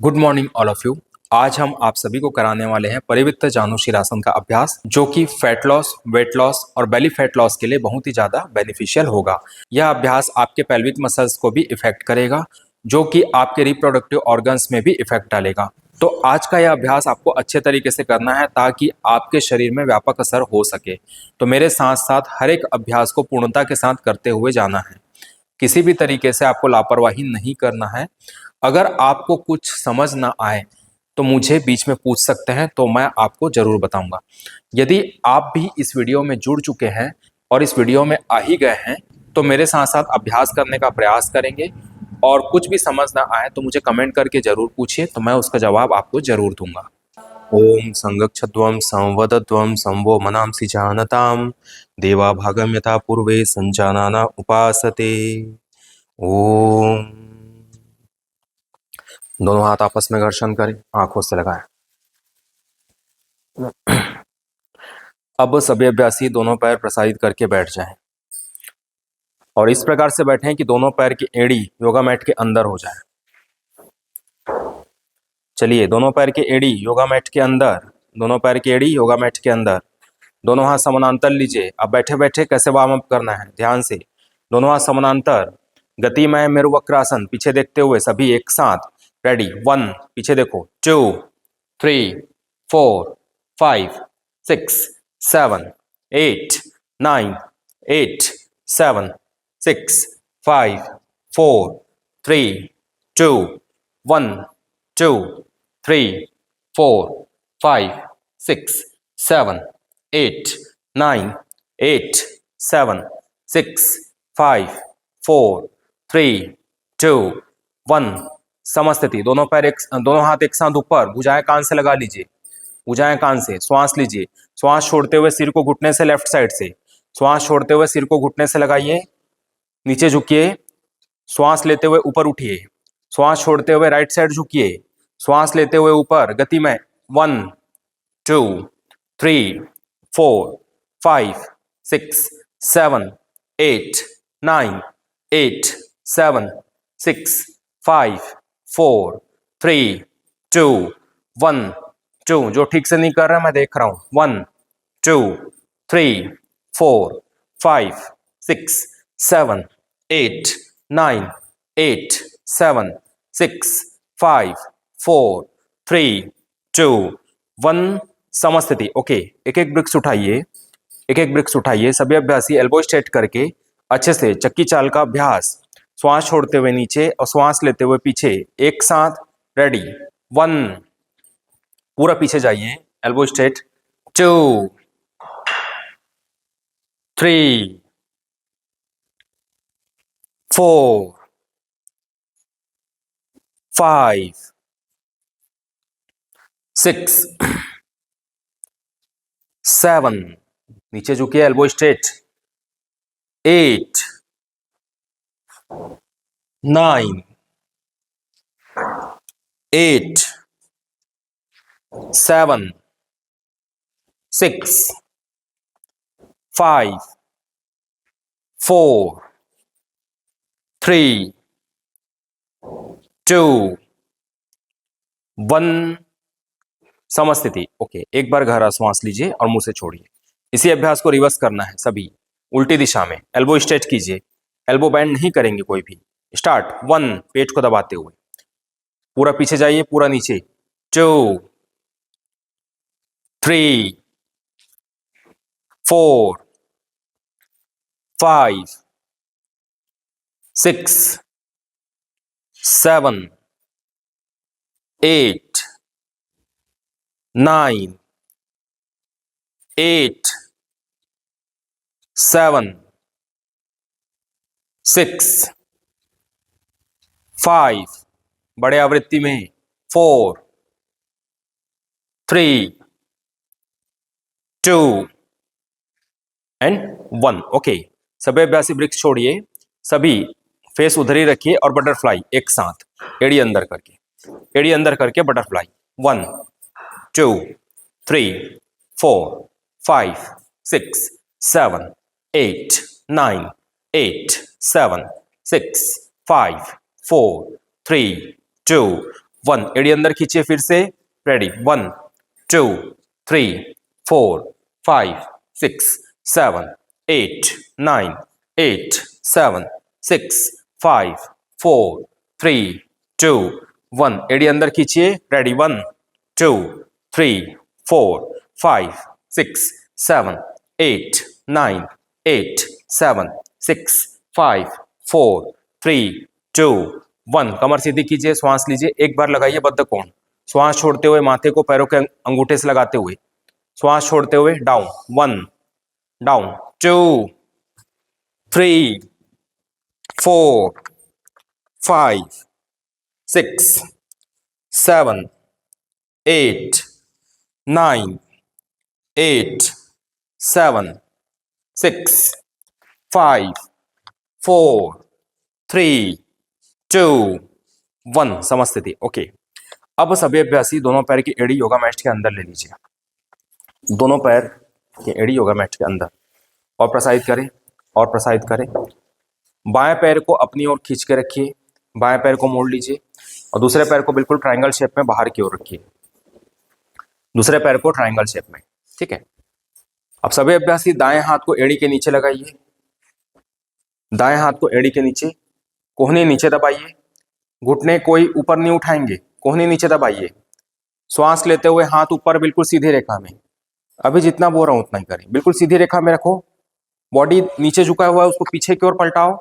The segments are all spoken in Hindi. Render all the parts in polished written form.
Good morning all of you. आज हम आप सभी को कराने वाले हैं परिवृत्त जानुशीरासन का अभ्यास, जो कि फैट लॉस, वेट लॉस और बेली फैट लॉस के लिए बहुत ही ज्यादा बेनिफिशियल होगा। यह अभ्यास आपके पेल्विक मसल्स को भी इफेक्ट करेगा, जो कि आपके रिप्रोडक्टिव ऑर्गन्स में भी इफेक्ट डालेगा। तो आज का यह अभ्यास आपको अच्छे तरीके से करना है ताकि आपके शरीर में व्यापक असर हो सके। तो मेरे साथ साथ हर एक अभ्यास को पूर्णता के साथ करते हुए जाना है। किसी भी तरीके से आपको लापरवाही नहीं करना है। अगर आपको कुछ समझ ना आए तो मुझे बीच में पूछ सकते हैं, तो मैं आपको जरूर बताऊंगा। यदि आप भी इस वीडियो में जुड़ चुके हैं और इस वीडियो में आ ही गए हैं तो मेरे साथ साथ अभ्यास करने का प्रयास करेंगे, और कुछ भी समझ ना आए तो मुझे कमेंट करके जरूर पूछिए, तो मैं उसका जवाब आपको जरूर दूंगा। ओम संगच्छध्वं संवदध्वं संवो मनांसि जानताम देवा भागम यथा पूर्वे संजानाना उपासते। ओम। दोनों हाथ आपस में घर्षण करें, आंखों से लगाएं। अब सभी अभ्यासी दोनों पैर प्रसारित करके बैठ जाएं और इस प्रकार से बैठें कि दोनों पैर की एड़ी योगा मैट के अंदर हो जाए। चलिए, दोनों पैर की एड़ी योगा मैट के अंदर, दोनों पैर की एड़ी योगा मैट के अंदर। दोनों हाथ समानांतर लीजिए। अब बैठे बैठे कैसे वार्म अप करना है, ध्यान से। दोनों हाथ समानांतर, गतिमय मेरु वक्रासन, पीछे देखते हुए सभी एक साथ। रेडी, 1, पीछे देखो, 2, 3, 4, 5, 6, 7, 8, 9, 8, 7, 6, 5, 4, 3, 2, 1, 2, 3, 4, 5, 6, 7, 8, 9, 8, 7, 6, 5, 4, 3, 2, 1। समस्थिति, दोनों हाथ एक साथ ऊपर, भुजाएं कान से लगा लीजिए, भुजाएं कान से। श्वास लीजिए, श्वास छोड़ते हुए सिर को घुटने से, लेफ्ट साइड से श्वास छोड़ते हुए सिर को घुटने से लगाइए, नीचे झुकिए। श्वास लेते हुए ऊपर उठिए, श्वास छोड़ते हुए राइट साइड झुकिए, श्वास लेते हुए ऊपर। गति में 1, 2, 3, 4, 5, 6, 7, 8, 9, 8, 7, 6, 5, 4, 3, 2, 1, 2। जो ठीक से नहीं कर रहा मैं देख रहा हूं। 1, 2, 3, 4, 5, 6, 7, 8, 9, 8, 7, 6, 5, 4, 3, 2, 1। समस्थिति। ओके, एक एक ब्रिक्स उठाइए, एक एक ब्रिक्स उठाइए। सभी अभ्यासी एल्बो स्ट्रेट करके अच्छे से चक्की चाल का अभ्यास, श्वास छोड़ते हुए नीचे और श्वास लेते हुए पीछे, एक साथ। रेडी, 1, पूरा पीछे जाइए, एल्बो स्ट्रेट। 2, 3, 4, 5, 6, 7, नीचे झुकिए, एल्बो स्ट्रेट। 8, 9, 8, 7, 6, 5, 4, 3, 2, 1। समस्थिति। ओके, एक बार गहरा श्वास लीजिए और मुंह से छोड़िए। इसी अभ्यास को रिवर्स करना है सभी, उल्टी दिशा में। एल्बो स्ट्रेच कीजिए, एल्बो बैंड नहीं करेंगे कोई भी। स्टार्ट, 1, पेट को दबाते हुए पूरा पीछे जाइए, पूरा नीचे। 2, 3, 4, 5, 6, 7, 8, 9, 8, 7, 6, 5, बड़े आवृत्ति में, 4, 3, 2 एंड 1। ओके, सभी अभ्यासी ब्रिक्स छोड़िए, सभी फेस उधर ही रखिए और बटरफ्लाई एक साथ, एड़ी अंदर करके, एड़ी अंदर करके बटरफ्लाई। 1, 2, 3, 4, 5, 6, 7, 8, 9, 8, 7, 6, 5, 4, 3, 2, 1, एड़ी अंदर खींचिए फिर से, रेडी, 1 2 3 4 5 6 7 8 9 8 7 6 5 4 3 2 1, एड़ी अंदर खींचिए, रेडी, 1 2 3 4 5 6 7 8 9 8 7 6 5 4 3 2 1, कमर सीधी कीजिए, श्वास लीजिए, एक बार लगाइए बद्ध कोण, श्वास छोड़ते हुए माथे को पैरों के अंगूठे से लगाते हुए, श्वास छोड़ते हुए डाउन, 1 डाउन 2 3 4 5 6 7 8 9 8 7 6 5 4 3 2 1, समस्थिति। ओके, अब सभी अभ्यासी दोनों पैर की एड़ी योगा मैट के अंदर ले लीजिए, दोनों पैर की एड़ी योगा मैट के अंदर, और प्रसारित करें और प्रसारित करें। बाएं पैर को अपनी ओर खींच के रखिए, बाएं पैर को मोड़ लीजिए और दूसरे पैर को बिल्कुल ट्रायंगल शेप में बाहर की ओर रखिए, दूसरे पैर को ट्रायंगल शेप में, ठीक है। अब सभी अभ्यासी दाएं हाथ को एड़ी के नीचे लगाइए, दाएं हाथ को एड़ी के नीचे, कोहनी नीचे दबाइए, घुटने कोई ऊपर नहीं उठाएंगे, कोहनी नीचे दबाइए, श्वास लेते हुए हाथ ऊपर बिल्कुल सीधी रेखा में, अभी जितना बोल रहा हूं उतना ही करें, बिल्कुल सीधी रेखा में रखो, बॉडी नीचे झुका हुआ है उसको पीछे की ओर पलटाओ।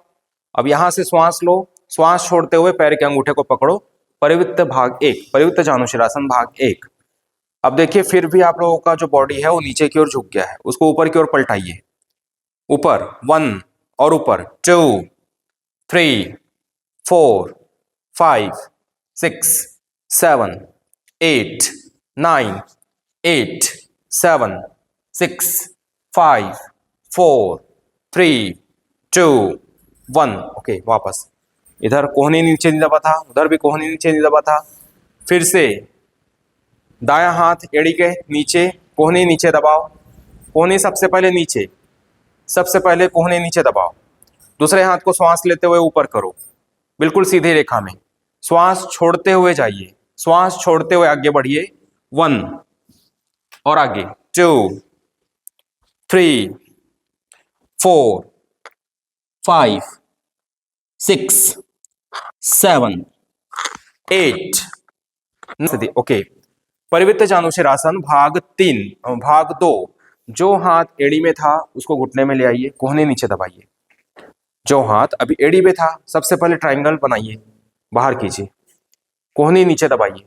अब यहां से श्वास लो, श्वास छोड़ते हुए पैर के अंगूठे को पकड़ो, परिवृत्त भाग 1, परिवृत्त जानुशिरासन भाग 1। अब देखिए फिर भी आप लोगों का जो बॉडी है वो नीचे की ओर झुक गया है, उसको ऊपर की ओर पलटाइए, ऊपर 1 और ऊपर 2 3 4 5 6 7 8 9 8 7 6 5 4 3 2 1। ओके, वापस इधर कोहनी नीचे नहीं दबा था, उधर भी कोहनी नीचे नहीं दबा था, फिर से दायां हाथ एड़ी के नीचे, कोहनी नीचे दबाओ, कोहनी सबसे पहले नीचे, सबसे पहले कोहनी नीचे दबाओ, दूसरे हाथ को श्वास लेते हुए ऊपर करो, बिल्कुल सीधी रेखा में, श्वास छोड़ते हुए जाइए, श्वास छोड़ते हुए आगे बढ़िए, 1 और आगे 2 3 4 5 6 7 8। ओके, परिवृत्त जानुशिरासन भाग 3 भाग 2, जो हाथ एड़ी में था उसको घुटने में ले आइए, कोहनी नीचे दबाइए, जो हाथ अभी एड़ी में था सबसे पहले ट्रायंगल बनाइए, बाहर कीजिए, कोहनी नीचे दबाइए।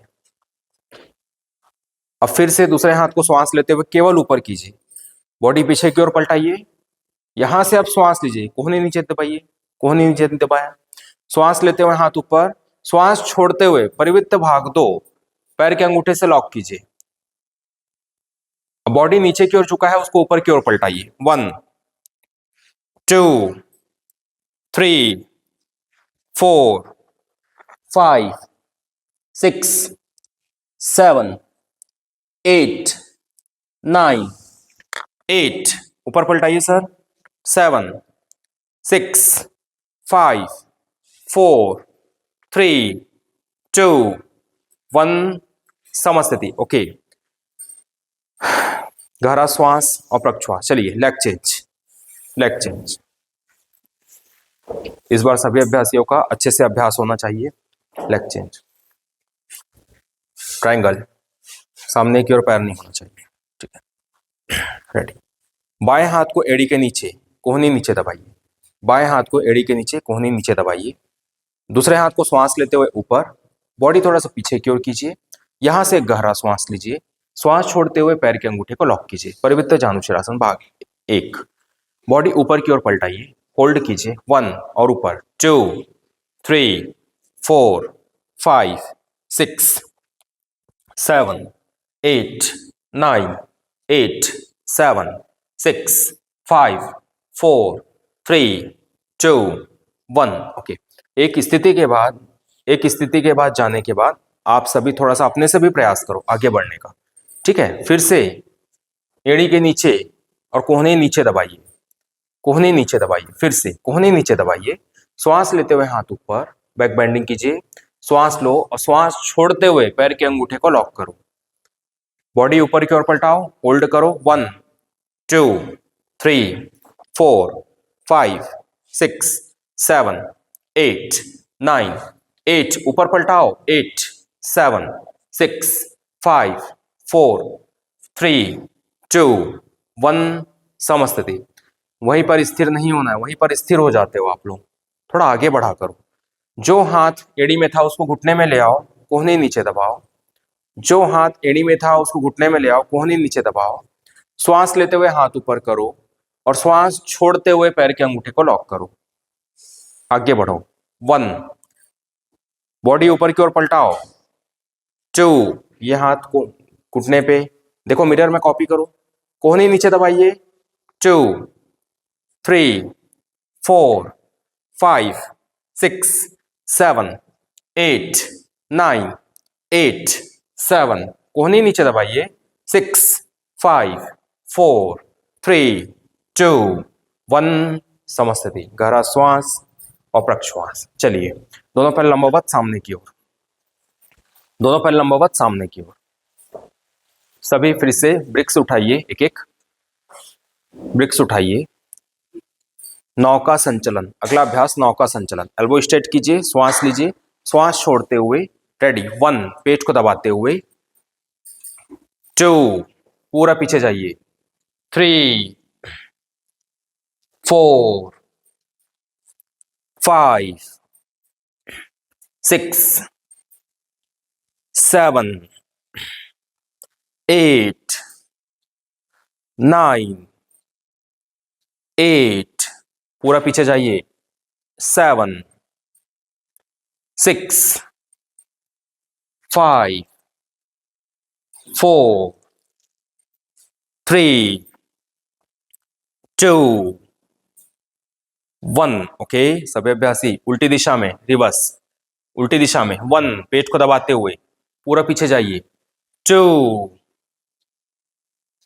अब फिर से दूसरे हाथ को श्वास लेते हुए केवल ऊपर कीजिए, बॉडी पीछे की ओर पलटाइए, यहां से अब श्वास लीजिए, कोहनी नीचे दबाइए, कोहनी नीचे दबाया, श्वास लेते हुए हाथ ऊपर, श्वास छोड़ते हुए परिवृत्त भाग 2, पैर के अंगूठे से लॉक कीजिए, बॉडी नीचे की ओर झुका है उसको ऊपर की ओर पलटाइए, 1 2 3 4 5 6 7 8 9 8, ऊपर पलटाइए सर, 7 6 5 4 3 2 1, समस्थिति। ओके, गहरा श्वास और प्रश्वास। चलिए लेग चेंज, लेग चेंज। इस बार सभी अभ्यासियों का अच्छे से अभ्यास होना चाहिए। लेग चेंज, ट्रायंगल, सामने की ओर पैर नहीं होना चाहिए, ठीक है, रेडी। बाएं हाथ को एड़ी के नीचे, कोहनी नीचे दबाइए, बाएं हाथ को एड़ी के नीचे, कोहनी नीचे दबाइए, दूसरे हाथ को श्वास लेते हुए ऊपर, बॉडी थोड़ा सा पीछे की ओर कीजिए, यहां से गहरा श्वास लीजिए, श्वास छोड़ते हुए पैर के अंगूठे को लॉक कीजिए, परिवृत्त जानुशिरासन भाग 1, बॉडी ऊपर की ओर पलटाइए, होल्ड कीजिए, 1 और ऊपर 2 3 4 5 6 7 8 9 8 7 6 5 4 3 2 1। ओके, एक स्थिति के बाद जाने के बाद आप सभी थोड़ा सा अपने से भी प्रयास करो आगे बढ़ने का, ठीक है। फिर से एड़ी के नीचे और कोहनी नीचे दबाइए, कोहनी नीचे दबाइए, फिर से कोहनी नीचे दबाइए, श्वास लेते हुए हाथ ऊपर, बैक बेंडिंग कीजिए, श्वास लो और श्वास छोड़ते हुए पैर के अंगूठे को लॉक करो। बॉडी ऊपर की ओर पलटाओ, होल्ड करो। 1 2 3 4 5 6 7 8 9 8 ऊपर पलटाओ। 8 7 6 5 4 3 2 1 समस्थिति। वहीं पर स्थिर नहीं होना है, वहीं पर स्थिर हो जाते हो आप लोग। थोड़ा आगे बढ़ा करो। जो हाथ एड़ी में था उसको घुटने में ले आओ, कोहनी नीचे दबाओ। जो हाथ एड़ी में था उसको घुटने में ले आओ, कोहनी नीचे दबाओ। श्वास लेते हुए हाथ ऊपर करो और श्वास छोड़ते हुए पैर के अंगूठे को लॉक करो। आगे बढ़ो। 1 बॉडी ऊपर की ओर पलटाओ। 2 ये हाथ को घुटने पे देखो, मिरर में कॉपी करो, कोहनी नीचे दबाइए। 2 3 4 5 6 7 8 9 8 7 कोहनी नीचे दबाइए। 6 5 4 3 2 1 समस्थिति। गहरा श्वास और प्रश्वास। चलिए, दोनों पैर लंबवत सामने की ओर, दोनों पैर लंबवत सामने की ओर। सभी फिर से ब्रिक्स उठाइए, एक एक ब्रिक्स उठाइए। नौका संचलन, अगला अभ्यास नौका संचलन। एल्बो स्ट्रेट कीजिए, श्वास लीजिए, श्वास छोड़ते हुए। रेडी। 1 पेट को दबाते हुए। 2 पूरा पीछे जाइए। 3 4 5 6 7 8 9 8 पूरा पीछे जाइए। 7 6 5 4 3 2 1 ओके। सभी अभ्यासी उल्टी दिशा में, रिवर्स, उल्टी दिशा में। 1 पेट को दबाते हुए पूरा पीछे जाइए। 2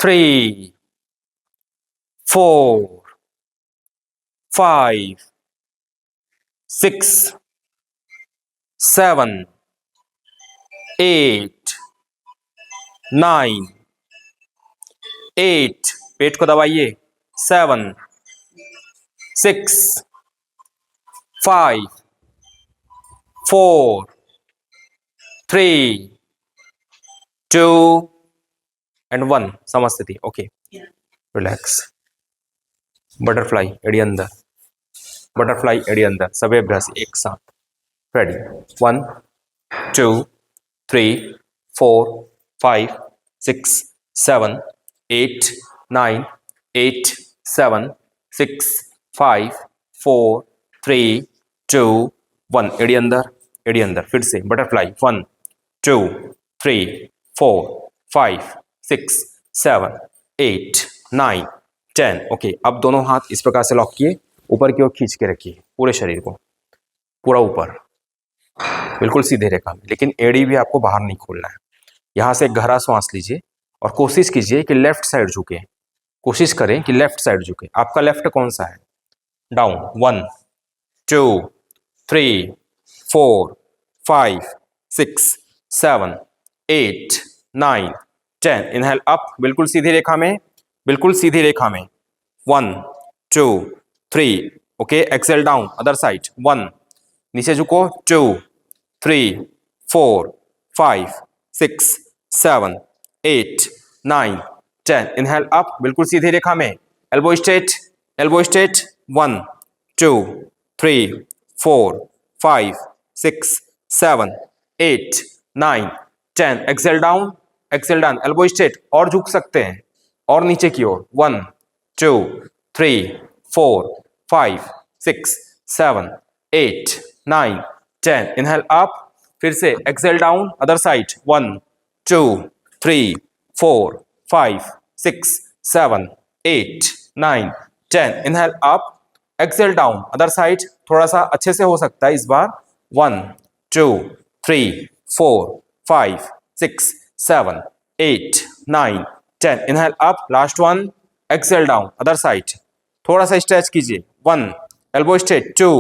3 4 5 6 7 8 9 8 पेट को दबाइए। 7 6 5 4 3 2 एंड 1 समस्थिति। Okay, relax. बटरफ्लाई एड़ी अंदर, बटरफ्लाई एड़ी अंदर। सभी अभ्यास एक साथ। रेडी। 1 2 3 4 5 6 7 8 9 8 7 6 5 4 3 2 1 एड़ी अंदर, एड़ी अंदर। फिर से बटरफ्लाई। 1 2 3 4 5 6 7 8 9 10 ओके। अब दोनों हाथ इस प्रकार से लॉक किए, ऊपर की ओर खींच के रखिए पूरे शरीर को, पूरा ऊपर, बिल्कुल सीधे रेखा में। लेकिन एड़ी भी आपको बाहर नहीं खोलना है। यहां से एक गहरा श्वास लीजिए और कोशिश कीजिए कि लेफ्ट साइड झुके। कोशिश करें कि लेफ्ट साइड झुके। आपका लेफ्ट कौन सा है? डाउन। 1 2 3 4 5 6 7 8 9 10 इनहेल अप, बिल्कुल सीधी रेखा में, बिल्कुल सीधी रेखा में। 1 2 3 okay. Exhale down, other side. 1 नीचे झुको। 2 3 4 5 6 7 8 9 10 इनहेल अप, बिल्कुल सीधी रेखा में। Elbow straight, elbow straight. 1 2 3 4 5 6 7 8 9 10 exhale down, exhale down. Elbow straight, और झुक सकते हैं और नीचे की ओर। 1 2 3 4 5 6 7 8 9 10 इनहेल अप, फिर से exhale down, other side. 1 2 3 4 5 6 7 8 9 10 inhale up, exhale down, other side. थोड़ा सा अच्छे से हो सकता है इस बार। 1 2 3 4 5 6 7 8 9 10 inhale up, last one, exhale down, other side. थोड़ा सा स्ट्रेच कीजिए। 1 एल्बो स्ट्रेट। 2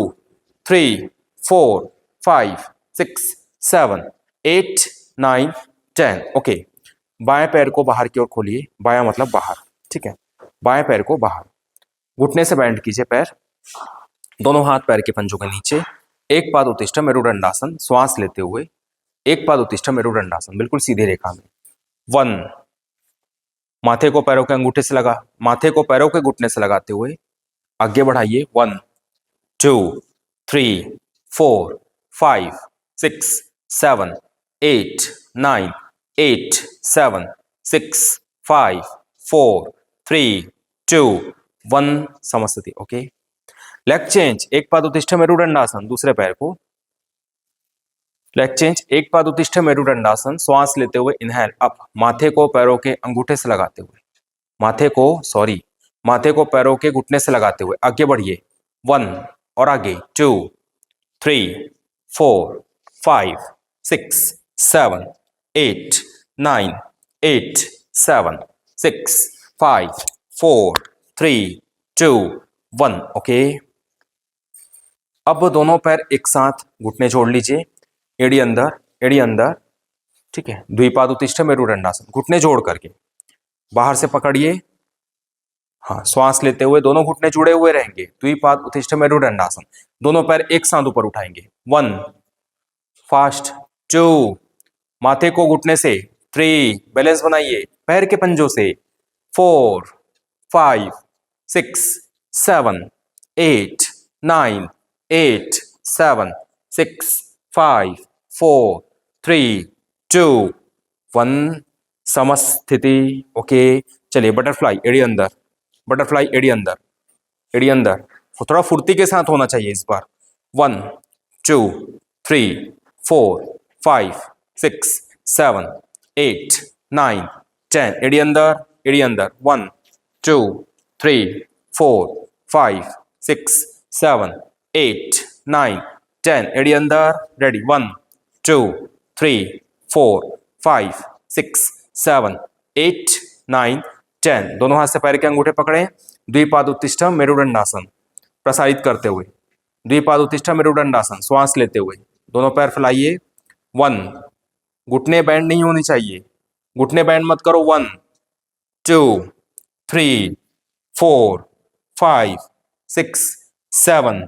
3 4 5 6 7 8 9 10। ओके, बाएं पैर को बाहर की ओर खोलिए, बायां मतलब बाहर, ठीक है। बाएं पैर को बाहर, घुटने से बैंड कीजिए पैर, दोनों हाथ पैर के पंजों के नीचे, एक पाद उत्तिष्ठ मेरुदंडासन, श्वास लेते हुए एक पाद उत्तिष्ठ मेरुदंडासन, बिल्कुल सीधी रेखा में। 1, माथे को पैरों के अंगूठे से लगा, माथे को पैरों के घुटने से लगाते हुए आगे बढ़ाइए। 1 2 3 4 5 6 7 8 9 8 7 6 5 4 3 2 1 समस्थिति। ओके, लेग चेंज, एक पाद उत्तिष्ठ मेरुदंडासन, दूसरे पैर को लेग चेंज, एक पाद उत्तिष्ठ मेरुदंडासन, श्वास लेते हुए इनहेल अप, माथे को पैरों के अंगूठे से लगाते हुए, माथे को पैरों के घुटने से लगाते हुए आगे बढ़िए। 1 और आगे 2 3 4 5 6 7 8 9 8 7 6 5 4 3 2 1। ओके, अब दोनों पैर एक साथ घुटने जोड़ लीजिए, एड़ी अंदर, ठीक है। द्विपाद उत्तिष्ठ मेरुदंडासन, घुटने जोड़ करके बाहर से पकड़िए, हाँ, श्वास लेते हुए दोनों घुटने जुड़े हुए रहेंगे। द्विपाद उत्तिष्ठ मेरुदंडासन, दोनों पैर एक साथ ऊपर उठाएंगे। 1 फास्ट, 2 माथे को घुटने से, 3 बैलेंस बनाइए पैर के पंजों से, 4 5 6 7 8 9 8 7 6 5 4 3 2 1 समस्थिति। ओके, चलिए बटरफ्लाई एड़ी अंदर, बटरफ्लाई एड़ी अंदर, थोड़ा फुर्ती के साथ होना चाहिए इस बार। 1 2 3 4 5 6 7 8 9 10 एड़ी अंदर 1 2 3 4 5 6 7 8 9 10 एड़ी अंदर, रेडी। 1 2 3 4 5 6 7 8 9 10, दोनों हाथ से पैर के अंगूठे पकड़े, द्विपाद उत्तिष्ठ मेरुदंडासन प्रसारित करते हुए, द्विपाद उत्तिष्ठ मेरुदंडासन, श्वास लेते हुए दोनों पैर फैलाइए। 1, घुटने बैंड नहीं होनी चाहिए, घुटने बैंड मत करो। 1 2 3 4 5 6 7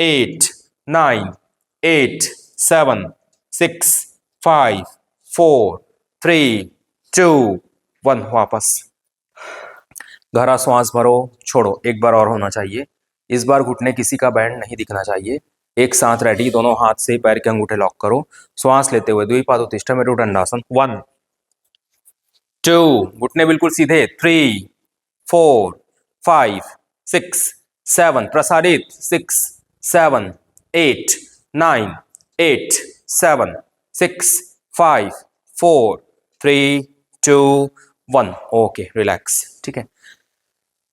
8 9 8 7 6 5 4 3 2 1, वापस गहरा श्वास भरो, छोड़ो, एक बार और होना चाहिए। इस बार घुटने किसी का बैंड नहीं दिखना चाहिए। एक साथ रेडी, दोनों हाथ से पैर के अंगूठे लॉक करो, श्वास लेते हुए द्विपाद उत्तिष्ठ मेरुदंडासन। 1 2 घुटने बिल्कुल सीधे, 3 4 5 6 7 प्रसारित, 6 7 8 9 8 7 6 5 4 3 2 1। ओके, रिलैक्स, ठीक है।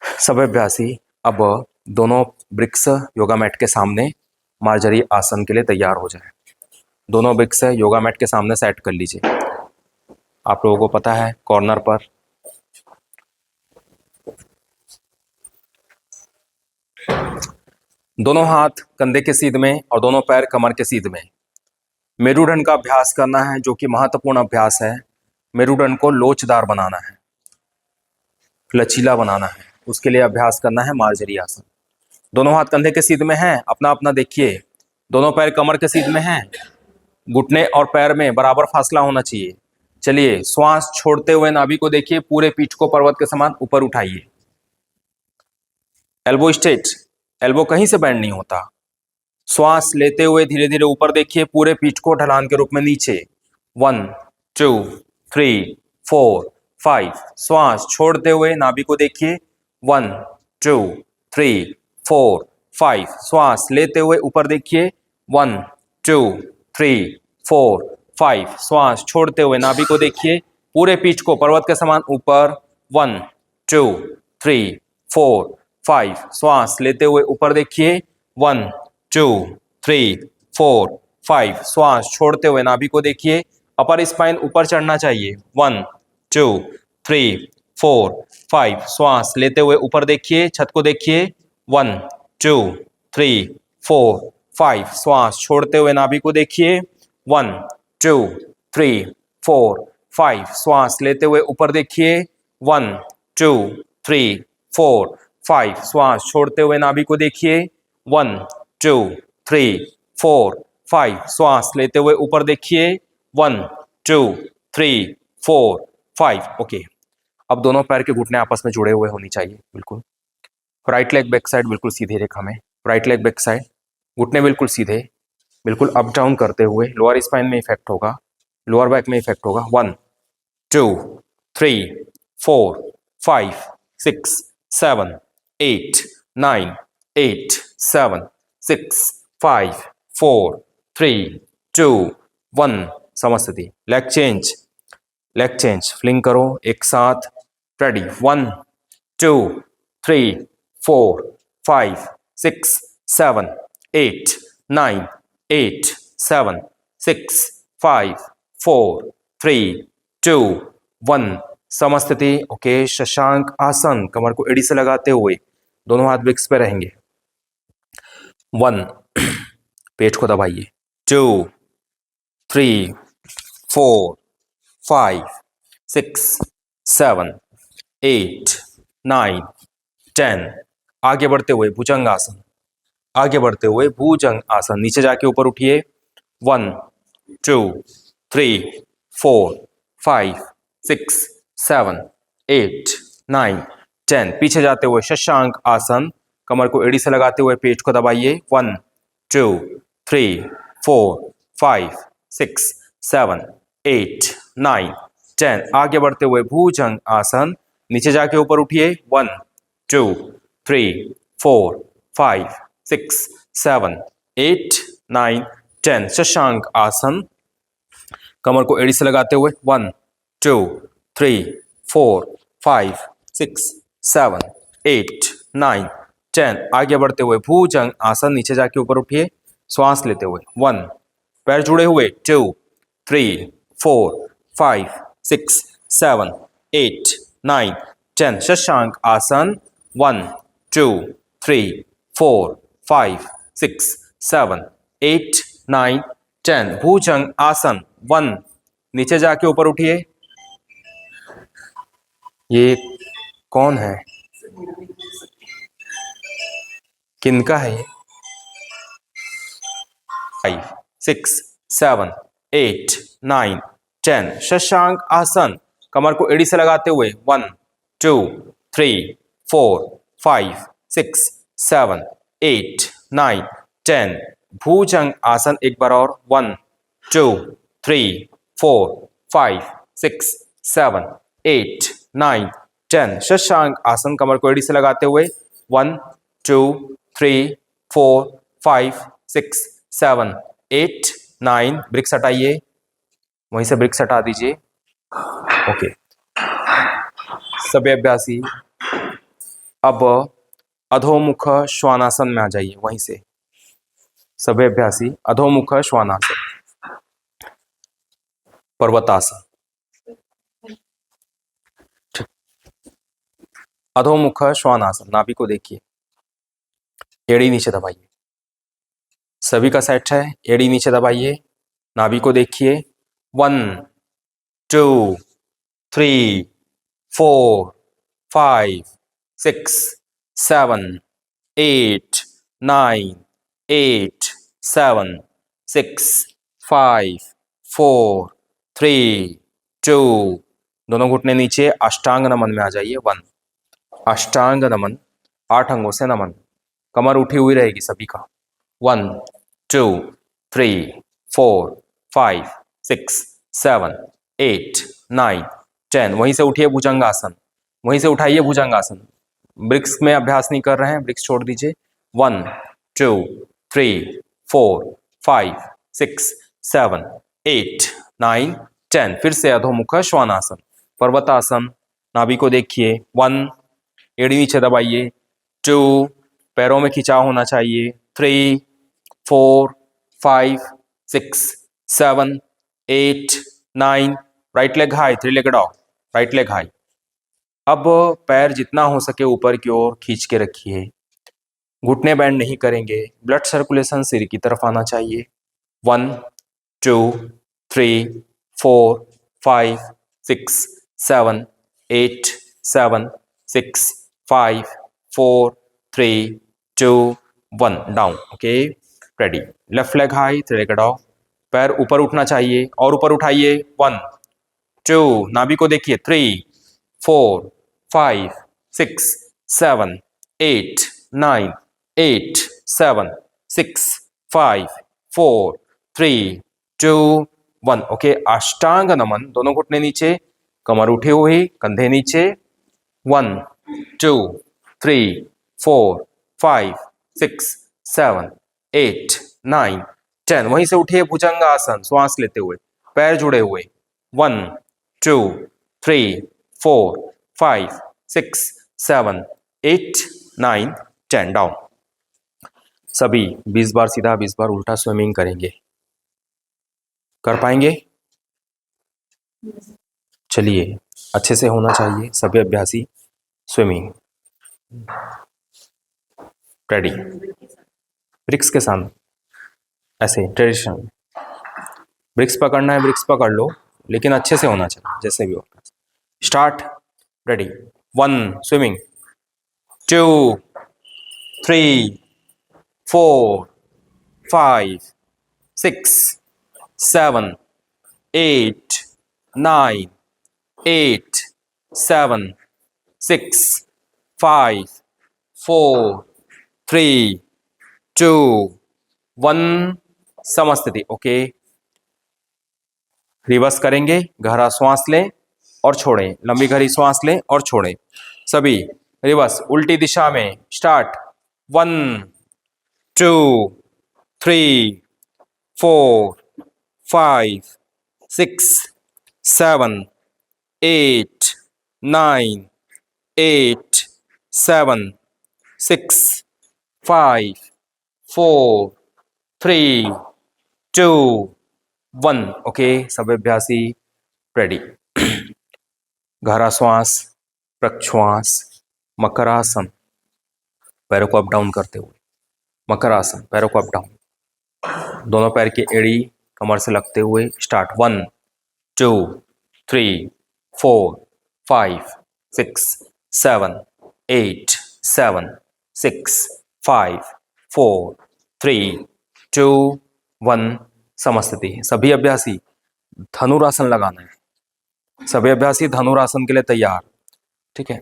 सब अभ्यासी अब दोनों ब्रिक्स योगा मैट के सामने मार्जरी आसन के लिए तैयार हो जाए। दोनों ब्रिक्स योगा मैट के सामने सेट कर लीजिए। आप लोगों को पता है कॉर्नर पर दोनों हाथ कंधे के सीध में और दोनों पैर कमर के सीध में मेरुदंड का अभ्यास करना है, जो कि महत्वपूर्ण अभ्यास है। मेरुदंड को लोचदार बनाना है, लचीला बनाना है, उसके लिए अभ्यास करना है मार्जरी आसन। दोनों हाथ कंधे के सीध में हैं, अपना अपना देखिए, दोनों पैर कमर के सीध में हैं, घुटने और पैर में बराबर फासला होना चाहिए। चलिए, श्वास छोड़ते हुए नाभि को देखिए, पूरे पीठ को पर्वत के समान ऊपर उठाइए। एल्बो स्ट्रेट, एल्बो कहीं से बैंड नहीं होता। श्वास लेते हुए धीरे धीरे ऊपर देखिए, पूरे पीठ को ढलान के रूप में नीचे। 1 2 3 4 5, श्वास छोड़ते हुए नाभि को देखिए। 1 2 3 4 5, श्वास लेते हुए ऊपर देखिए। 1 2 3 4 5, श्वास छोड़ते हुए नाभि को देखिए, पूरे पीठ को पर्वत के समान ऊपर। 1 2 3 4 5, श्वास लेते हुए ऊपर देखिए। 1 2 3 4 5, श्वास छोड़ते हुए नाभि को देखिए, अपर स्पाइन ऊपर चढ़ना चाहिए। 1 2 3 4 5, श्वास लेते हुए ऊपर देखिए, छत को देखिए। 1 2 3 4 5, श्वास छोड़ते हुए नाभि को देखिए। 1 2 3 4 5। श्वास लेते हुए ऊपर देखिए 1 2 3 4 5। श्वास छोड़ते हुए नाभि को देखिए 1 2 3 4 5। श्वास लेते हुए ऊपर देखिए 1 2 3 4 5। ओके, अब दोनों पैर के घुटने आपस में जुड़े हुए होनी चाहिए बिल्कुल। राइट लेग बैक साइड बिल्कुल सीधी रेखा में, राइट लेग बैक साइड, घुटने बिल्कुल सीधे, बिल्कुल अप डाउन करते हुए। लोअर स्पाइन में इफेक्ट होगा, लोअर बैक में इफेक्ट होगा। 1 2 3 4 5 6 7 8 9 8 7 6 5 4 3 2 1। समस्थिति। Leg change, leg change, fling करो एक साथ। रेडी 1 2 3 4 5 6 7 8 9 8 7 6 5 4 3 2 1। समस्थिति। ओके, शशांक आसन, कमर को एड़ी से लगाते हुए दोनों हाथ ब्रिक्स पे रहेंगे। 1 पेट को दबाइए, 2 3 4 5 6 7 8 9 10। आगे बढ़ते हुए भुजंग आसन, आगे बढ़ते हुए भुजंग आसन। नीचे जाके ऊपर उठिए। 1 2 3 4 5 6 7 8 9 10। पीछे जाते हुए शशांक आसन, कमर को एड़ी से लगाते हुए पेट को दबाइए। 1 2 3 4 5 6 7 8 9 10। आगे बढ़ते हुए भुजंग आसन, नीचे जाके ऊपर उठिए। 1 2 3 4 5 6 7 8 9 10। शशांक आसन, कमर को एड़ी से लगाते हुए 1 2 3 4 5 6 7 8 9 10। आगे बढ़ते हुए भुजंग आसन, नीचे जाके ऊपर उठिए। श्वास लेते हुए 1, पैर जुड़े हुए 2 3 4 5 6 7 8 9 10। शशांक आसन 1 2 3 4 5 6 7 8 9 10। भुजंग आसन 1, नीचे जाके ऊपर उठिए। ये कौन है, किनका है ये? 5 6 7 8 9 10। शशांक आसन, कमर को एड़ी से लगाते हुए 1 2 3 4 5 6 7 8 9 10। भुजंग आसन एक बार और। 1 2 3 4 5 6 7 8 9 10। शशांक आसन, कमर को एड़ी से लगाते हुए 1 2 3 4 5 6 7 8 9। ब्रिक्स हटाइए, वहीं से ब्रिक्स हटा दीजिए। ओके, सभी अभ्यासी अब अधोमुख श्वानासन में आ जाइए। वहीं से सभी अभ्यासी अधोमुख श्वानासन, पर्वतासन। अधोमुख श्वानासन, नाभि को देखिए, एड़ी नीचे दबाइए। सभी का सेट है, एड़ी नीचे दबाइए, नाभि को देखिए। 1 2 3 4 5 6 7 8 9 8 7 6 5 4 3 2। दोनों घुटने नीचे, अष्टांग नमन में आ जाइए। 1 अष्टांग नमन, 8 अंगों से नमन, कमर उठी हुई रहेगी सभी का। 1 2 3 4 5 6 7 8 9 10। वहीं से उठिए भुजंगासन, वहीं से उठाइए भुजंगासन। ब्रिक्स में अभ्यास नहीं कर रहे हैं, ब्रिक्स छोड़ दीजिए। 1 2 3 4 5 6 7 8 9 10। फिर से अधोमुख श्वानासन, पर्वतासन। नाभि को देखिए। 1, एड़ी नीचे दबाइए। 2, पैरों में खिंचाव होना चाहिए। 3 4 5 6 7 8 9। Right leg high, 3 leg dog, right leg high. अब पैर जितना हो सके ऊपर की ओर खींच के रखिए, घुटने बैंड नहीं करेंगे। ब्लड सर्कुलेशन सिर की तरफ आना चाहिए। 1 2 3 4 5 6 7 8 7 6 5 4 3 2 1 down. Okay ready. Left leg high, three leg down, पैर ऊपर उठना चाहिए और ऊपर उठाइए। 1 2 नाभि को देखिए। 3 4 5 6 7 8 9 8 7 6 5 4 3 2 1। ओके अष्टांग नमन, दोनों घुटने नीचे, कमर उठे हुए, कंधे नीचे। 1 2 3 4 5 6 7 8 9 10। वहीं से उठिए भुजंग आसन, श्वास लेते हुए, पैर जुड़े हुए। 1 2 3 4 5 6 7 8 9 10 डाउन। सभी 20 बार सीधा, 20 बार उल्टा स्विमिंग करेंगे। कर पाएंगे? चलिए, अच्छे से होना चाहिए सभी अभ्यासी। Swimming ready. ब्रिक्स के साथ ऐसे ट्रेडिशनल ब्रिक्स पकड़ना है, ब्रिक्स पकड़ लो, लेकिन अच्छे से होना चाहिए, जैसे भी हो। स्टार्ट। रेडी। 1 स्विमिंग, 2 3 4 5 6 7 8 9 8 7 6 5 4 3 2 1 समस्थिति। ओके रिवर्स करेंगे। गहरा श्वास लें और छोड़ें, लंबी गहरी श्वास लें और छोड़ें। सभी रिवर्स उल्टी दिशा में। स्टार्ट। 1 2 3 4 5 6 7 8 9 8 7 6 5 4 3 2 1। ओके सभी अभ्यासी रेडी। गहरा श्वास, प्रश्वास, मकरासन, पैरों को अप डाउन करते हुए। मकरासन, पैरों को अप डाउन, दोनों पैर की एड़ी कमर से लगते हुए। स्टार्ट। 1 2 3 4 5 6 7 8 7 6 5 4 3 2 1 समस्थिति। सभी अभ्यासी धनुरासन लगाना है। सभी अभ्यासी धनुरासन के लिए तैयार। ठीक है,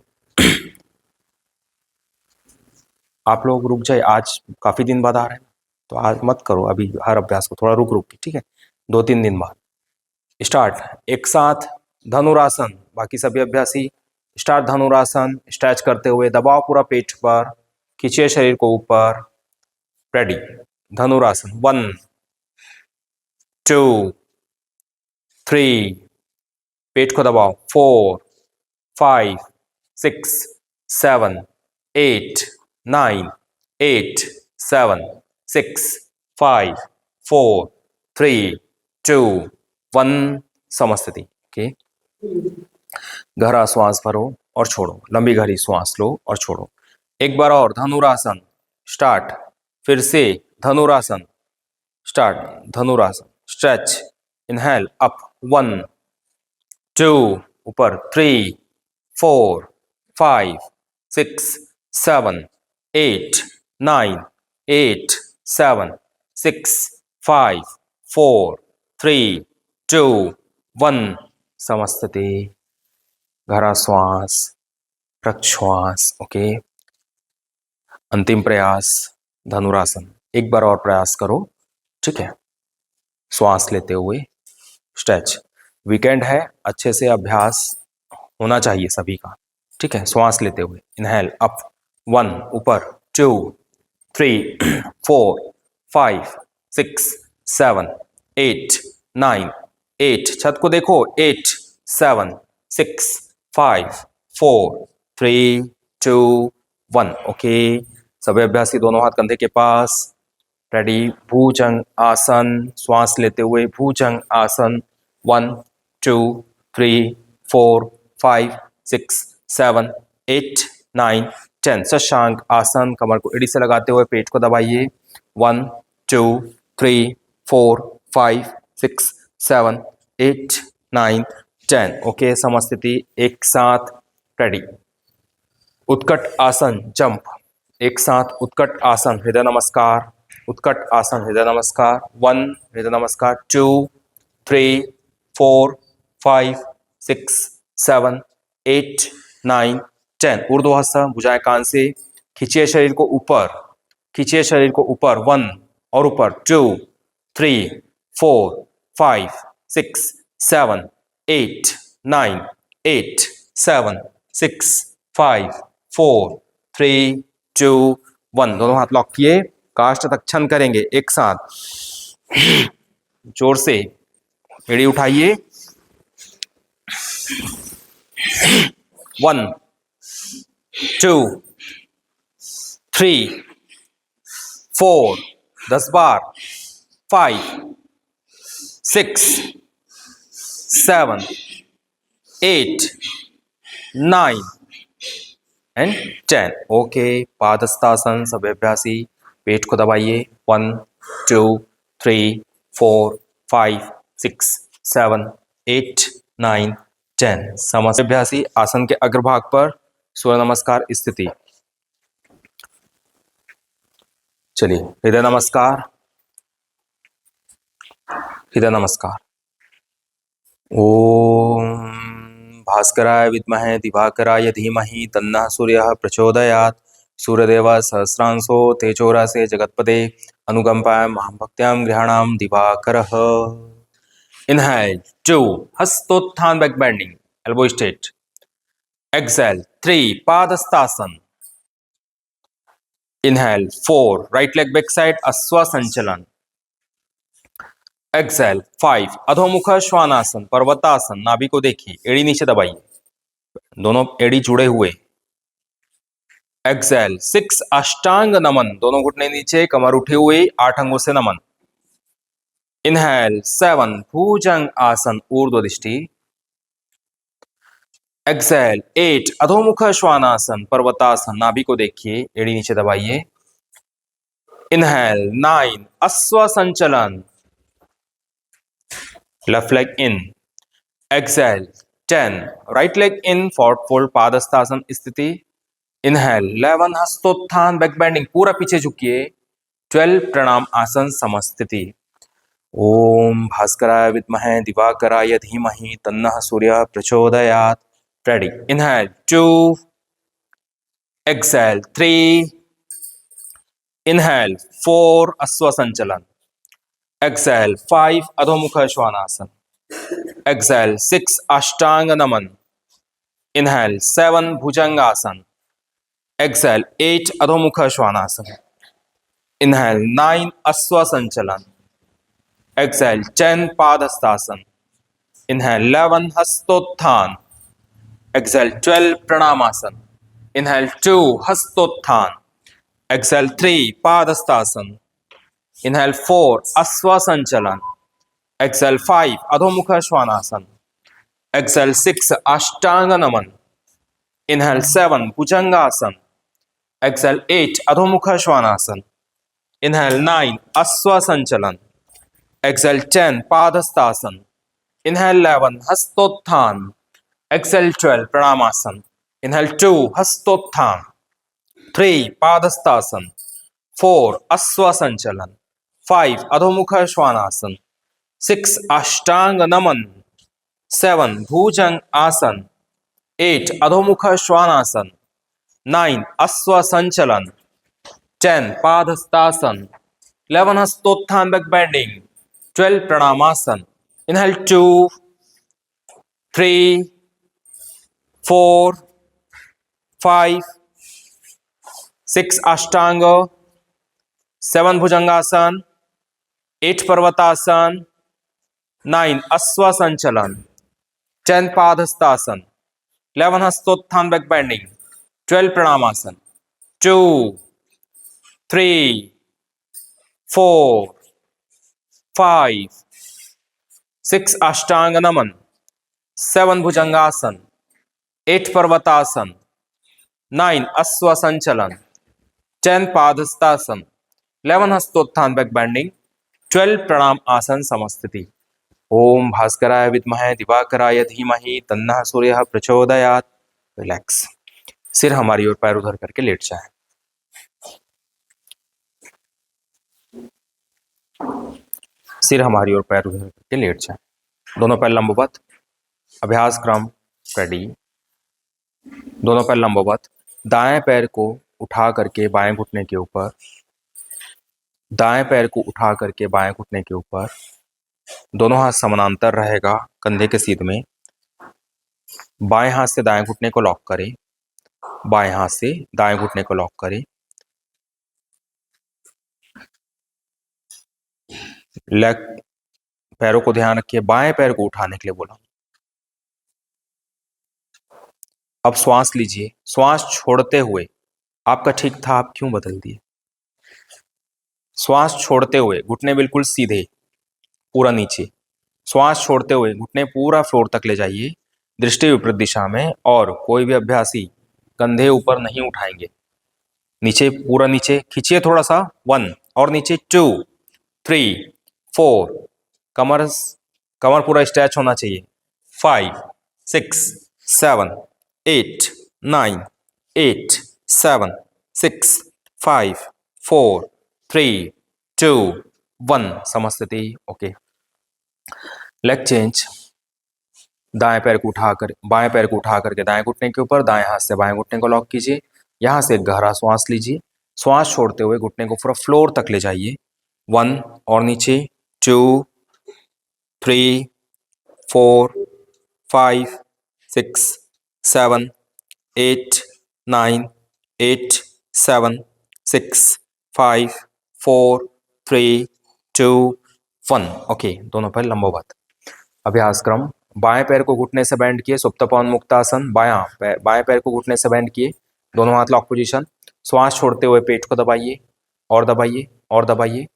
आप लोग रुक जाए, आज काफी दिन बाद आ रहे हैं तो आज मत करो अभी हर अभ्यास को, थोड़ा रुक रुक के। ठीक है, 2-3 दिन बाद। स्टार्ट। एक साथ धनुरासन, बाकी सभी अभ्यासी स्टार्ट। धनुरासन स्ट्रेच करते हुए, दबाव पूरा पेट पर, खींचिए शरीर को ऊपर। रेडी। धनुरासन। 1 2 3 पेट को दबाओ। 4 5 6 7 8 9 8 7 6 5 4 3 2 1 समस्थिति। ओके गहरा श्वास भरो और छोड़ो, लंबी गहरी श्वास लो और छोड़ो। एक बार और धनुरासन। स्टार्ट। फिर से धनुरासन। स्टार्ट। धनुरासन। स्ट्रेच। Inhale up. 1 2 ऊपर। 3 4 5 6 7 8 9 8 7 6 5 4 3 2 1 समस्थिति। गहरा श्वास, प्रश्वास। ओके अंतिम प्रयास धनुरासन। एक बार और प्रयास करो। ठीक है, श्वास लेते हुए स्ट्रेच। वीकेंड है, अच्छे से अभ्यास होना चाहिए सभी का। ठीक है, श्वास लेते हुए इनहेल अप। 1 ऊपर। 2 3 4 5 6 7 8 9 8 छत को देखो। 8 7 6 5 4 3 2 1। ओके सभी अभ्यासी दोनों हाथ कंधे के पास। रेडी। भुजंग आसन, श्वास लेते हुए भुजंग आसन। 1 2 3 4 5 6 7 8 9 10। शशांक आसन, कमर को एड़ी से लगाते हुए पेट को दबाइए। 1 2 3 4 5 6 7 8 9 10। ओके, समस्थिति एक साथ, रेडी। उत्कट आसन, जंप। एक साथ उत्कट आसन, हृदय नमस्कार। उत्कट आसन, हृदय नमस्कार। 1 हृदय नमस्कार, 2 3 4 5 6 7 8 9 10। ऊर्ध्वहस्त, भुजाएं कान से, खींचिए शरीर को ऊपर, खींचिए शरीर को ऊपर। 1 और ऊपर, 2 3 4 5 6 7 8 9 8 7 6 5 4 3 2 1। दोनों हाथ लॉक किए, काष्ठ तक छन करेंगे एक साथ। जोर से एड़ी उठाइए। 1 2 3 4, 10 बार, 5 6 7 8 9 एंड 10। ओके, पादस्तासन, सभ्याभ्यासी। पेट को दबाइए। 1 2 3 4 5 6 7 8 9 10। समस्याभ्यासी आसन के अग्रभाग पर सूर्य नमस्कार स्थिति। चलिए, हृदय नमस्कार, हृदय नमस्कार। ओम भास्कराय विद्महे दिवाकराय धीमहि तन्नः सूर्यः प्रचोदयात्। सूर्यदेवः सहस्रांशो तेजोरासे जगत्पते अनुकंपायां मां भक्त्यां गृहाणां दिवाकरः। Inhale 2 हस्तोत्थान back bending elbow straight. Exhale 3 पादस्तासन. Inhale 4 right leg back side अश्व संचलन. Exhale 5 अधोमुख श्वानासन, पर्वतासन। नाभि को देखिए, एड़ी नीचे दबाइए, दोनों एड़ी जुड़े हुए। Exhale 6 अष्टांग नमन, दोनों घुटने नीचे, कमर उठे हुए, 8 अंगों से नमन। Inhale 7 भुजंग आसन, ऊर्ध्व दृष्टि। Exhale 8 अधोमुख श्वानासन, पर्वतासन। नाभि को देखिए, एड़ी नीचे दबाइए। Inhale 9 अश्व संचलन, left leg in. Exhale 10 right leg in, forward fold पादस्तासन स्थिति। Inhale 11 हस्तोत्थान बैक बेंडिंग, पूरा पीछे झुकिए। 12 प्रणाम आसन, समस्थिति। ओम भास्कराय विद्महे दिवाकराय धीमहि तन्नः सूर्यः प्रचोदयात्। रेडी। Inhale 2 Exhale 3 Inhale 4 अश्व संचलन। Exhale 5 अधोमुख श्वानासन। Exhale 6 अष्टांग नमन। Inhale 7 भुजंगासन। Exhale 8 अधोमुख श्वानासन। Inhale 9 अश्व संचलन। Exhale 10 पादहस्तासन। Inhale 11 हस्तोत्थान। Exhale 12 प्रणामासन। Inhale 2 हस्तोत्थान। Exhale 3 पादहस्तासन। Inhale 4 अश्व संचलन। Exhale 5 अधोमुख श्वानासन। Exhale 6 अष्टांग नमन। Inhale 7 भुजंगासन। Exhale 8 अधोमुख श्वानासन। Inhale 9 अश्व संचलन। Exhale 10 पादहस्तासन। Inhale 11 हस्तोत्थान। Exhale 12 प्रणामासन। Inhale 2 हस्तोत्थान। 3 पादहस्तासन। 4 अश्व संचलन। 5 अधोमुख श्वानासन। 6 अष्टांग नमन। 7 भुजंग आसन। 8 अधोमुख श्वानासन। 9 अश्व संचलन। 10 पादहस्तासन। 11 हस्तोत्थान बैक बेंडिंग। 12 प्रणामासन। Inhale 2 3 4 5 6 अष्टांग। 7 भुजंगासन। 8 पर्वतासन। 9 अश्व संचलन। 10 पादहस्तासन। 11 हस्तोत्थान बैक बेंडिंग। 12 प्रणामासन। 2 3 4 5 6 अष्टांग नमन। 7 भुजंगासन। 8 पर्वतासन। 9 अश्व संचलन। 10 पादहस्तासन। 11 हस्तोत्थान बैक बेंडिंग। 12 प्रणाम आसन, समस्थिति। ओम भास्कराय विद्महे दिवाकराय धीमहि तन्नः सूर्यः प्रचोदयात्। रिलैक्स। सिर हमारी ओर, पैर उधर करके लेट जाए। सिर हमारी ओर, पैर उधर करके लेट जाए। दोनों पैर लंबवत। अभ्यास क्रम रेडी। दोनों पैर लंबवत। दाएं पैर को उठा करके बाएं घुटने के ऊपर, दाएं पैर को उठा करके बाएं घुटने के ऊपर, दोनों हाथ समानांतर रहेगा कंधे के सीध में। बाएं हाथ से दाएं घुटने को लॉक करें, बाएं हाथ से दाएं घुटने को लॉक करें। लेग पैरों को ध्यान रखिए, बाएं पैर को उठाने के लिए बोला। अब श्वास लीजिए, श्वास छोड़ते हुए। आपका ठीक था, आप क्यों बदल दिए? श्वास छोड़ते हुए घुटने बिल्कुल सीधे, पूरा नीचे। श्वास छोड़ते हुए घुटने पूरा फ्लोर तक ले जाइए, दृष्टि विपरीत दिशा में। और कोई भी अभ्यासी कंधे ऊपर नहीं उठाएंगे। नीचे, पूरा नीचे खींचिए थोड़ा सा। 1 और नीचे 2 3 4। कमर पूरा स्ट्रेच होना चाहिए। 5 6 7 8 9 8 7 6 5 4 3 2 1। समस्थिति। ओके। Leg change. दाएं पैर को उठाकर, बाएं पैर को उठा करके दाएं घुटने के ऊपर, दाएं हाथ से बाएं घुटने को लॉक कीजिए। यहां से गहरा श्वास लीजिए, श्वास छोड़ते हुए घुटने को पूरा फ्लोर तक ले जाइए। 1 और नीचे 2 3 4 5 6 7 8 9 8 7 6 5 4 3 2 1। ओके। दोनों पैर लंबवत। अभ्यास क्रम। बाएं पैर को घुटने से बैंड किए, सुप्तपवन मुक्तासन। बाएं पैर को घुटने से बैंड किए, दोनों हाथ लॉक पोजीशन। श्वास छोड़ते हुए पेट को दबाइए और दबाइए और दबाइए।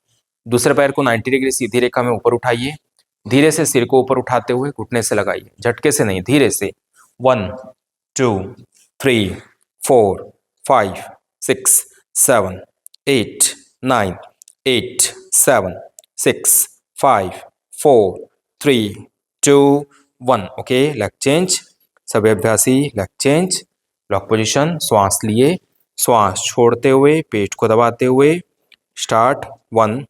दूसरे पैर को 90 डिग्री सीधी रेखा में ऊपर उठाइए। धीरे से सिर को ऊपर उठाते हुए घुटने से लगाइए, झटके से नहीं, धीरे से। 1 2 3 4 5 6 7 8 9 8 7 6 5 4 3 2 1। ओके। Leg change. सभी अभ्यासी लेग चेंज, लॉक पोजीशन। श्वास लिए, श्वास छोड़ते हुए पेट को दबाते हुए। स्टार्ट। 1।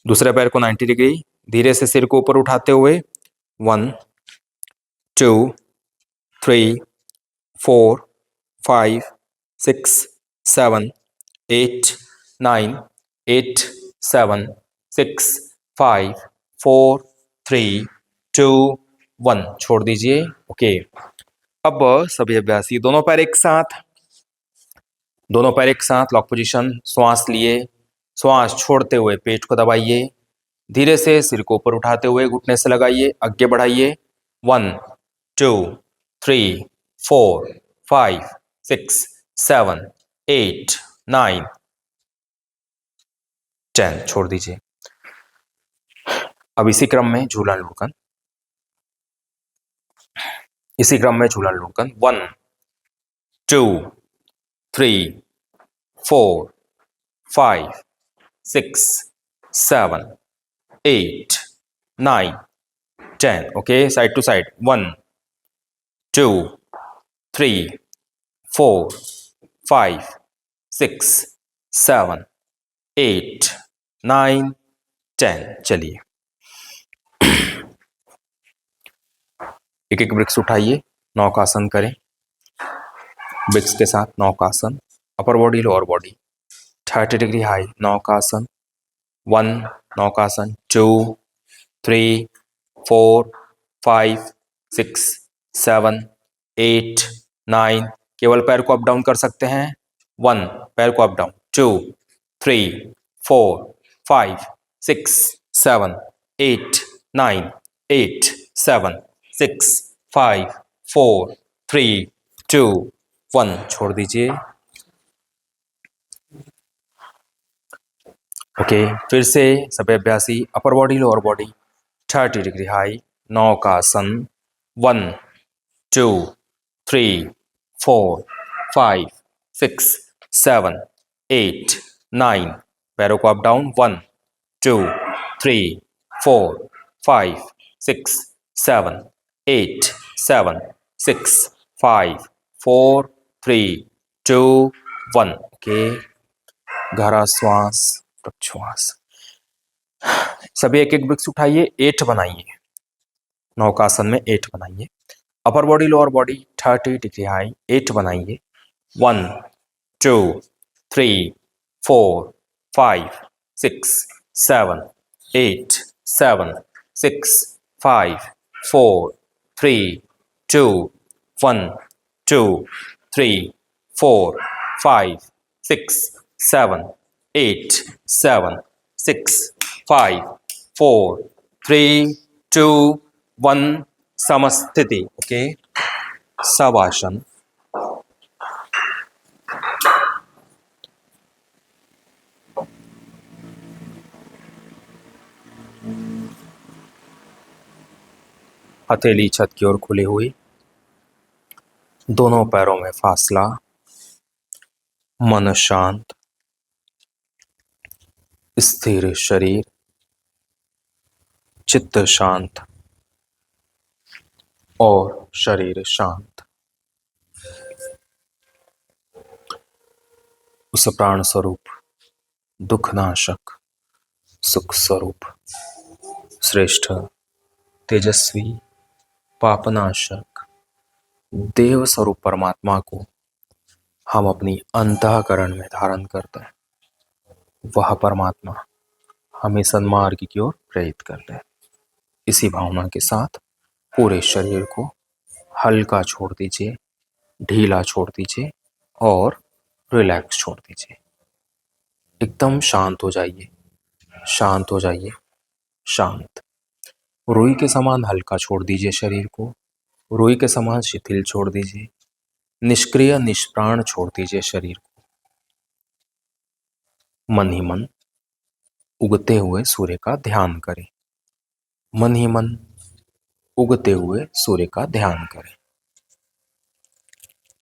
दूसरे पैर को 90 डिग्री धीरे से सिर को ऊपर उठाते हुए। 1 2 3 4 5 6 7 8 9 8 7 6 5 4 3 2 1। छोड़ दीजिए। ओके। अब सभी अभ्यासी दोनों पैर एक साथ, दोनों पैर एक साथ, लॉक पोजीशन। श्वास लिए, श्वास छोड़ते हुए पेट को दबाइए, धीरे से सिर को ऊपर उठाते हुए घुटने से लगाइए, आगे बढ़ाइए। 1 2 3 4 5 6 7 8 9 10। छोड़ दीजिए। अब इसी क्रम में झूलन लुढ़कन, इसी क्रम में झूलन लुढ़कन। 1 2 3 4 5 6 7 8 9 10। ओके। Side to side. 1 2 3 4 5 6 7 8 9 10। चलिए, एक एक वृक्ष उठाइए, नौकासन करें। वृक्ष के साथ नौकासन। Upper body, lower body 30 degree high. नौकासन। 1 नौकासन, 2 3 4 5 6 7 8 9। केवल पैर को अप डाउन कर सकते हैं। 1 पैर को अप डाउन, 2 3 4 5 6 7 8 9 8 7 6 5 4 3 2 1। छोड़ दीजिए। ओके। फिर से सभी अभ्यासी upper body, lower body 30 degree high. नौकासन। 1 2 3 4 5 6 7 8 9। पैरों को अप डाउन। 1 2 3 4 5 6 7 8 7 6 5 4 3 2 1 ओके। गहरा श्वास, प्रश्वास। सभी एक एक वृक्ष उठाइए, 8 बनाइए। नौकासन में 8 बनाइए। अपर body lower body 30 degree high, 8 बनाइए। 1 2 3 4 5 6 7 8 7 6 5 4 3 2 1 2 3 4 5 6 7 8 7 6 5 4 3 2 1 समस्थिति। ओके, शवासन। हथेली छत की ओर खुली हुई, दोनों पैरों में फासला, मन शांत, स्थिर शरीर, चित्त शांत और शरीर शांत। उस प्राण स्वरूप, दुखनाशक, सुख स्वरूप, श्रेष्ठ, तेजस्वी, पापनाशक, देव स्वरूप परमात्मा को हम अपनी अंतःकरण में धारण करते हैं। वह परमात्मा हमें सन्मार्ग की ओर प्रेरित करते हैं। इसी भावना के साथ पूरे शरीर को हल्का छोड़ दीजिए, ढीला छोड़ दीजिए और रिलैक्स छोड़ दीजिए। एकदम शांत हो जाइए, शांत हो जाइए, शांत। रुई के समान हल्का छोड़ दीजिए शरीर को, रुई के समान शिथिल छोड़ दीजिए, निष्क्रिय निष्प्राण छोड़ दीजिए शरीर को। मन ही मन उगते हुए सूर्य का ध्यान करें। मन ही मन उगते हुए सूर्य का ध्यान करें।